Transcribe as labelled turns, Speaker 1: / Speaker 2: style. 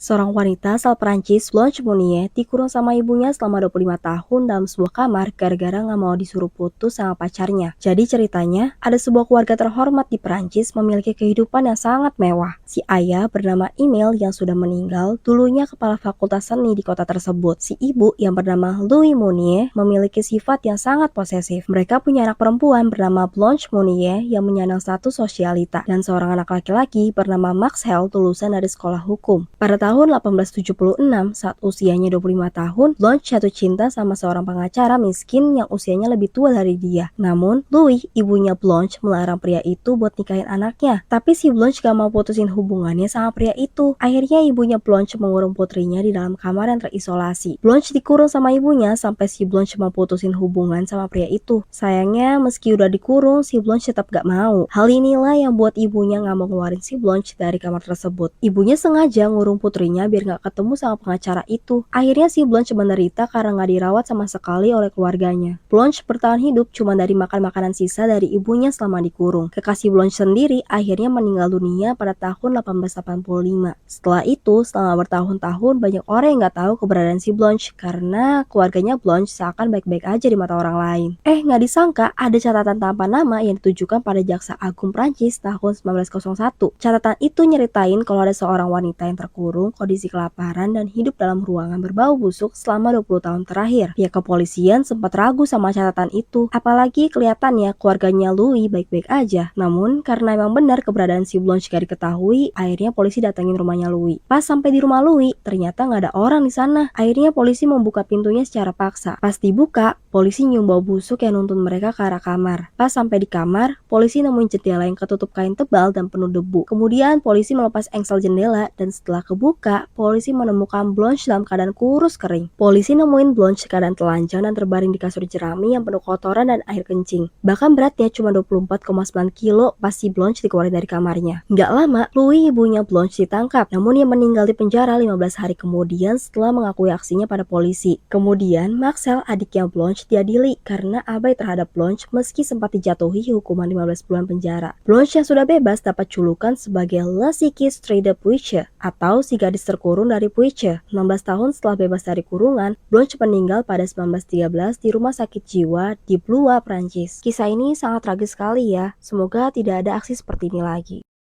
Speaker 1: Seorang wanita asal Prancis, Blanche Monnier, dikurung sama ibunya selama 25 tahun dalam sebuah kamar gara-gara nggak mau disuruh putus sama pacarnya. Jadi ceritanya, ada sebuah keluarga terhormat di Prancis memiliki kehidupan yang sangat mewah. Si ayah bernama Emile yang sudah meninggal, dulunya kepala fakultas seni di kota tersebut. Si ibu yang bernama Louis Monnier memiliki sifat yang sangat posesif. Mereka punya anak perempuan bernama Blanche Monnier yang menyandang status sosialita, dan seorang anak laki-laki bernama Max Hell lulusan dari sekolah hukum. Pada tahun 1876, saat usianya 25 tahun, Blanche jatuh cinta sama seorang pengacara miskin yang usianya lebih tua dari dia. Namun, Louis, ibunya Blanche, melarang pria itu buat nikahin anaknya. Tapi si Blanche gak mau putusin hubungannya sama pria itu. Akhirnya ibunya Blanche mengurung putrinya di dalam kamar yang terisolasi. Blanche dikurung sama ibunya sampai si Blanche mau putusin hubungan sama pria itu. Sayangnya, meski udah dikurung, si Blanche tetap gak mau. Hal inilah yang buat ibunya gak mau ngeluarin si Blanche dari kamar tersebut. Ibunya sengaja ngurung putrinya biar gak ketemu sama pengacara itu. Akhirnya si Blanche menderita karena gak dirawat sama sekali oleh keluarganya. Blanche bertahan hidup cuma dari makan makanan sisa dari ibunya selama dikurung. Kekasih Blanche sendiri akhirnya meninggal dunia pada tahun 1885. Setelah itu, selama bertahun-tahun banyak orang yang gak tahu keberadaan si Blanche karena keluarganya Blanche seakan baik-baik aja di mata orang lain. Gak disangka ada catatan tanpa nama yang ditujukan pada Jaksa Agung Prancis tahun 1901. Catatan itu nyeritain kalau ada seorang wanita yang terkurung, kondisi kelaparan, dan hidup dalam ruangan berbau busuk selama 20 tahun terakhir. Pihak kepolisian sempat ragu sama catatan itu, apalagi kelihatannya keluarganya Louis baik-baik aja. Namun, karena emang benar keberadaan si Blanche gak diketahui, akhirnya polisi datengin rumahnya Louis. Pas sampai di rumah Louis, ternyata gak ada orang di sana. Akhirnya polisi membuka pintunya secara paksa. Pas dibuka, polisi nyium bau busuk yang nuntun mereka ke arah kamar. Pas sampai di kamar, polisi nemuin jendela yang ketutup kain tebal dan penuh debu. Kemudian, polisi melepas engsel jendela, dan setelah kebuka, polisi menemukan Blanche dalam keadaan kurus kering. Polisi nemuin Blanche keadaan telanjang dan terbaring di kasur jerami yang penuh kotoran dan air kencing. Bahkan beratnya cuma 24,9 kilo pas si Blanche dikeluarin dari kamarnya. Nggak lama, Louis, ibunya Blanche, ditangkap. Namun ia meninggal di penjara 15 hari kemudian setelah mengakui aksinya pada polisi. Kemudian, Maxwell, adiknya Blanche, diadili karena abai terhadap Blanche meski sempat dijatuhi hukuman 15 bulan penjara. Blanche yang sudah bebas dapat julukan sebagai La Psyche de Puige atau si gadis terkurung dari Puige. 16 tahun setelah bebas dari kurungan, Blanche meninggal pada 1913 di rumah sakit jiwa di Blois, Prancis. Kisah ini sangat tragis sekali ya. Semoga tidak ada aksi seperti ini lagi.